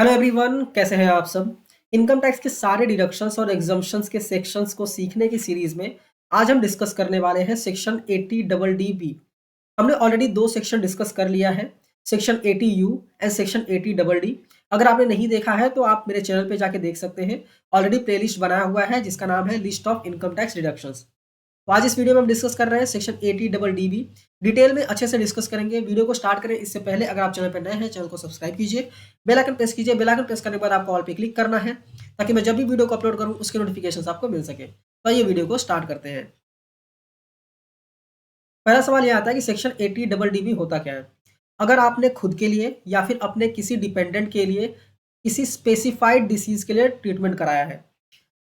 Hello everyone, कैसे हैं आप सब। इनकम टैक्स के सारे डिडक्शंस और एग्जम्पशंस के सेक्शंस को सीखने की सीरीज में आज हम डिस्कस करने वाले हैं सेक्शन 80 डबल डी बी। हमने ऑलरेडी दो सेक्शन डिस्कस कर लिया है, section 80 you and section 80 double D. अगर आपने नहीं देखा है तो आप मेरे चैनल पे जाके देख सकते हैं। ऑलरेडी प्लेलिस्ट बनाया हुआ है जिसका नाम है list of income tax deductions. तो आज इस वीडियो में हम डिस्कस कर रहे हैं section 80 double D B. Detail में अच्छे से डिस्कस करेंगे। वीडियो को स्टार्ट करें इससे पहले अगर आप चैनल पर नए हैं, चैनल को सब्सक्राइब कीजिए, बेल आइकन प्रेस कीजिए। बेल आइकन प्रेस करने के बाद आपको ऑल पे क्लिक करना है ताकि मैं जब भी वीडियो को अपलोड करूं उसके नोटिफिकेशन आपको मिल सके। तो ये वीडियो को स्टार्ट करते हैं। पहला सवाल यह आता है कि सेक्शन 80 डबल डी बी होता क्या है। अगर आपने खुद के लिए या फिर अपने किसी डिपेंडेंट के लिए किसी स्पेसिफाइड डिसीज के लिए ट्रीटमेंट कराया है,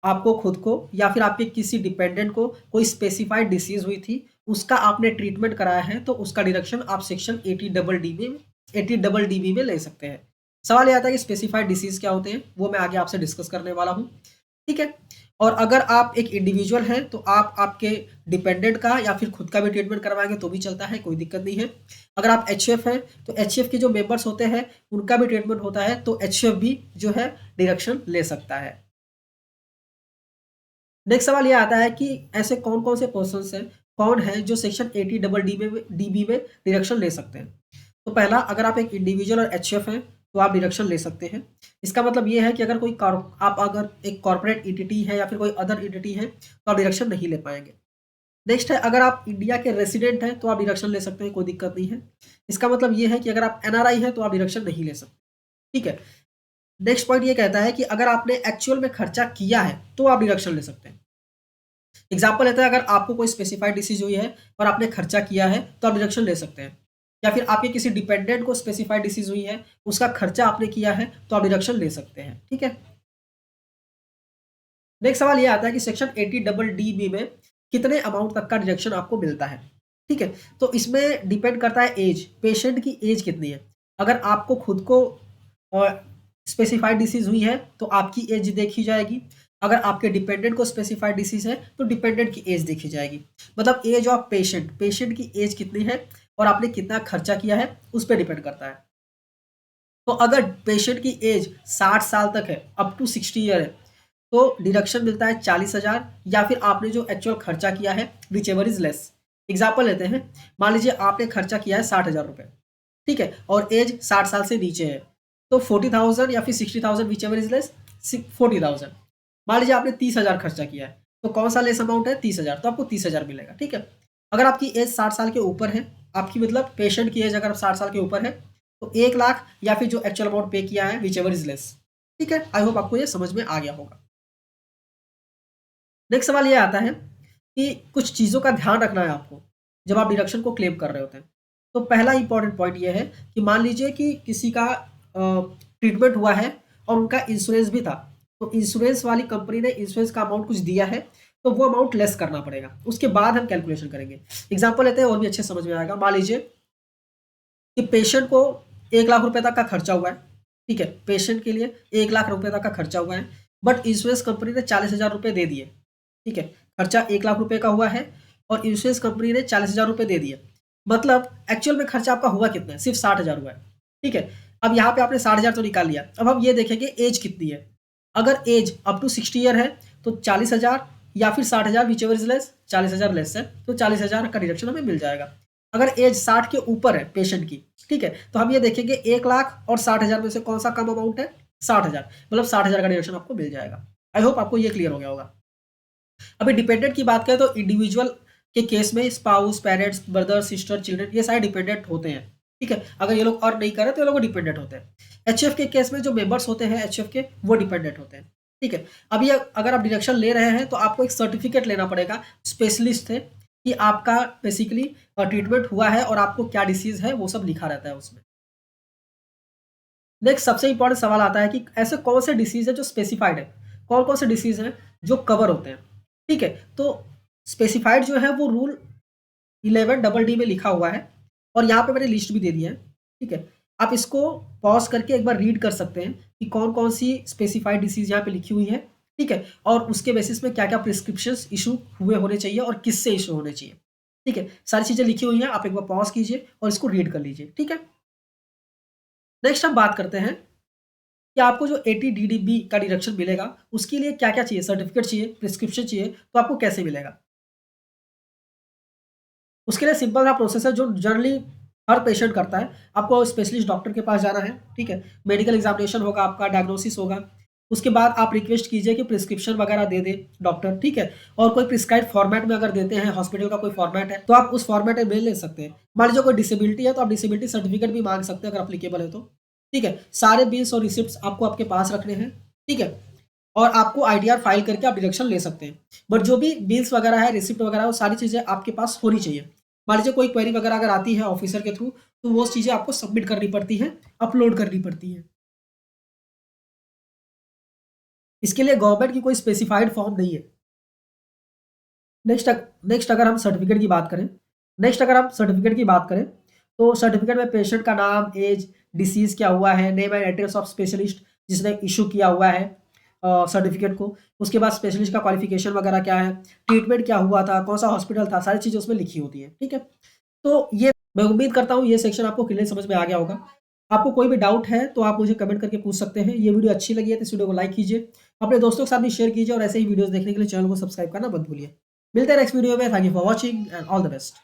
आपको खुद को या फिर आपके किसी डिपेंडेंट को कोई स्पेसिफाइड डिसीज हुई थी, उसका आपने ट्रीटमेंट कराया है, तो उसका डिडक्शन आप सेक्शन 80 डबल डी बी में ले सकते हैं। सवाल ये आता है कि स्पेसिफाइड डिसीज क्या होते हैं, वो मैं आगे आपसे डिस्कस करने वाला हूँ। ठीक है। और अगर आप एक इंडिविजुअल हैं तो आप आपके डिपेंडेंट का या फिर खुद का भी ट्रीटमेंट करवाएंगे तो भी चलता है, कोई दिक्कत नहीं है। अगर आप एच हैं तो एच के जो मेंबर्स होते हैं उनका भी ट्रीटमेंट होता है, तो एच भी जो है डिडक्शन ले सकता है। नेक्स्ट सवाल ये आता है कि ऐसे कौन कौन से पर्सन्स हैं, कौन है जो सेक्शन 80 डबल डी बी में डिडक्शन ले सकते हैं। तो पहला, अगर आप एक इंडिविजुअल और एच हैं तो आप डिडक्शन ले सकते हैं। इसका मतलब ये है कि अगर आप अगर एक कॉर्पोरेट इंटिटी है या फिर कोई अदर इंटिटी है तो आप डिडक्शन नहीं ले पाएंगे। नेक्स्ट है, अगर आप इंडिया के रेसिडेंट हैं तो आप डिडक्शन ले सकते हैं, कोई दिक्कत नहीं है। इसका मतलब ये है कि अगर आप एनआरआई हैं तो आप डिडक्शन नहीं ले सकते। ठीक है। नेक्स्ट पॉइंट ये कहता है कि अगर आपने एक्चुअल में खर्चा किया है तो आप डिडक्शन ले सकते हैं। एग्जाम्पल लेते हैं, अगर आपको कोई स्पेसिफाइड डिसीज हुई है और आपने खर्चा किया है तो आप डिडक्शन ले सकते हैं। या फिर आपके किसी डिपेंडेंट को स्पेसिफाइड डिसीज हुई है, उसका खर्चा आपने किया है तो आप डिडक्शन ले सकते हैं। ठीक है। नेक्स्ट सवाल ये आता है कि सेक्शन 80 डबल डी बी में कितने अमाउंट तक का डिडक्शन आपको मिलता है। ठीक है। तो इसमें डिपेंड करता है एज, पेशेंट की एज कितनी है। अगर आपको खुद को स्पेसिफाइड डिसीज हुई है तो आपकी एज देखी जाएगी। अगर आपके डिपेंडेंट को स्पेसिफाइड डिसीज है तो डिपेंडेंट की एज देखी जाएगी। मतलब एज ऑफ पेशेंट की एज कितनी है और आपने कितना खर्चा किया है उस पर डिपेंड करता है। तो अगर पेशेंट की एज 60 साल तक है, अप टू 60 ईयर है, तो डिडक्शन मिलता है 40,000, या फिर आपने जो एक्चुअल खर्चा किया है which ever is less. Example लेते हैं, मान लीजिए आपने खर्चा किया है 60,000 रुपये। ठीक है। और एज 60 साल से नीचे है, तो 40,000 या फिर 60,000 विच एवर इज लेस 40,000। मान लीजिए आपने 30,000 खर्चा किया है, तो कौन सा लेस अमाउंट है, 30,000, तो आपको 30,000 मिलेगा। ठीक है। अगर आपकी एज 60 साल के ऊपर है, आपकी मतलब पेशेंट की एज अगर 60 साल के ऊपर है, तो 1 लाख या फिर जो एक्चुअल अमाउंट पे किया है विच एवर इज लेस। ठीक है। आई होप आपको ये समझ में आ गया होगा। नेक्स्ट सवाल ये आता है कि कुछ चीज़ों का ध्यान रखना है आपको जब आप डिडक्शन को क्लेम कर रहे होते हैं। तो पहला इंपॉर्टेंट पॉइंट ये है कि मान लीजिए कि किसी का ट्रीटमेंट हुआ है और उनका इंश्योरेंस भी था, तो इंश्योरेंस वाली कंपनी ने इंश्योरेंस का अमाउंट कुछ दिया है, तो वो अमाउंट लेस करना पड़ेगा, उसके बाद हम कैलकुलेशन करेंगे। एग्जाम्पल लेते हैं और भी अच्छे समझ में आएगा। मान लीजिए कि पेशेंट को 1 लाख रुपए तक का खर्चा हुआ है। ठीक है। पेशेंट के लिए 1 लाख रुपए तक का खर्चा हुआ है, बट इंश्योरेंस कंपनी ने 40,000 रुपये दे दिए। ठीक है। खर्चा 1 लाख रुपए का हुआ है और इंश्योरेंस कंपनी ने 40,000 रुपये दे दिए। मतलब एक्चुअल में खर्चा आपका हुआ कितना है, सिर्फ 60,000 हुआ है। ठीक है। अब यहाँ पे आपने 60,000 तो निकाल लिया, अब हम ये देखेंगे एज कितनी है। अगर एज अप टू 60 ईयर है तो 40,000 या फिर 60,000 which ever is less, 40,000 less है तो 40,000 का डिडक्शन हमें मिल जाएगा। अगर एज 60 के ऊपर है पेशेंट की, ठीक है, तो हम ये देखेंगे 1 लाख और 60,000 में से कौन सा कम अमाउंट है, 60,000, मतलब 60,000 का डिडक्शन आपको मिल जाएगा। आई होप आपको ये क्लियर हो गया होगा। अभी डिपेंडेंट की बात करें तो इंडिविजुअल के केस में spouse, parents, brother, sister, children, ये सारे डिपेंडेंट होते हैं। ठीक है। अगर ये लोग और नहीं करे तो ये लोग डिपेंडेंट होते हैं। एचएफ के केस में जो मेंबर्स होते हैं एचएफ के, वो डिपेंडेंट होते हैं। ठीक है। अब ये अगर आप डिडक्शन ले रहे हैं तो आपको एक सर्टिफिकेट लेना पड़ेगा स्पेशलिस्ट से कि आपका बेसिकली ट्रीटमेंट हुआ है और आपको क्या डिसीज है वो सब लिखा रहता है उसमें। नेक्स्ट सबसे इंपॉर्टेंट सवाल आता है कि ऐसे कौन से डिसीज है जो स्पेसिफाइड है, कौन कौन से डिसीज हैं जो कवर होते हैं। ठीक है। तो स्पेसिफाइड जो है वो रूल 11 डबल डी में लिखा हुआ है और यहाँ पे मैंने लिस्ट भी दे दिया है। ठीक है। आप इसको पॉज करके एक बार रीड कर सकते हैं कि कौन कौन सी स्पेसिफाइड डिसीज यहाँ पे लिखी हुई है। ठीक है। और उसके बेसिस में क्या क्या प्रिस्क्रिप्शन इशू हुए होने चाहिए और किससे इशू होने चाहिए। ठीक है। सारी चीज़ें लिखी हुई हैं, आप एक बार पॉज कीजिए और इसको रीड कर लीजिए। ठीक है। नेक्स्ट हम बात करते हैं कि आपको जो 80 डीडीबी का डिडक्शन मिलेगा, उसके लिए क्या-क्या चाहिए? सर्टिफ़िकेट चाहिए, प्रिस्क्रिप्शन चाहिए, तो आपको कैसे मिलेगा? उसके लिए सिंपल सा प्रोसेस है जो जनरली हर पेशेंट करता है। आपको स्पेशलिस्ट डॉक्टर के पास जाना है, ठीक है? मेडिकल एग्ज़ामिनेशन होगा, आपका डायग्नोसिस होगा। उसके बाद आप रिक्वेस्ट कीजिए कि प्रिस्क्रिप्शन वगैरह दे दे डॉक्टर, ठीक है? और कोई प्रिस्क्राइब्ड फॉर्मेट में अगर देते हैं, हॉस्पिटल का कोई फॉर्मेट है, तो आप उस फॉर्मेट में मेल ले सकते हैं। मान लीजिए कोई डिसेबिलिटी है, तो आप डिसेबिलिटी सर्टिफ़िकेट भी माँग सकते हैं अगर एप्लीकेबल है तो, ठीक है? सारे बिल्स और रिसिप्ट्स आपको आपके पास रखने हैं, ठीक है? और आपको आईडीआर फाइल करके आप डिडक्शन ले सकते हैं। बट जो भी बिल्स वगैरह है, रिसिप्ट वगैरह है, वो सारी चीज़ें आपके पास होनी चाहिए। मान लीजिए कोई क्वेरी वगैरह अगर आती है ऑफिसर के थ्रू, तो वो चीज़ें आपको सबमिट करनी पड़ती हैं, अपलोड करनी पड़ती हैं। इसके लिए गवर्नमेंट की कोई स्पेसिफाइड फॉर्म नहीं है। नेक्स्ट नेक्स्ट अगर हम सर्टिफिकेट की बात करें तो सर्टिफिकेट में पेशेंट का नाम, एज, डिसीज़ क्या हुआ है, name and address of specialist जिसने इश्यू किया हुआ है सर्टिफिकेट को। उसके बाद स्पेशलिस्ट का क्वालिफ़िकेशन वगैरह क्या है, ट्रीटमेंट क्या हुआ था, कौन-सा हॉस्पिटल था, सारी चीज़ें उसमें लिखी होती हैं, ठीक है? तो ये मैं उम्मीद करता हूँ ये सेक्शन आपको क्लियर समझ में आ गया होगा। आपको कोई भी डाउट है तो आप मुझे कमेंट करके पूछ सकते हैं। ये वीडियो अच्छी लगी है तो इस वीडियो को लाइक कीजिए। अपने दोस्तों के साथ भी शेयर कीजिए और ऐसे ही वीडियोज़ देखने के लिए चैनल को सब्सक्राइब करना मत भूलिए। मिलते हैं नेक्स्ट वीडियो में। Thank you for watching and all the best.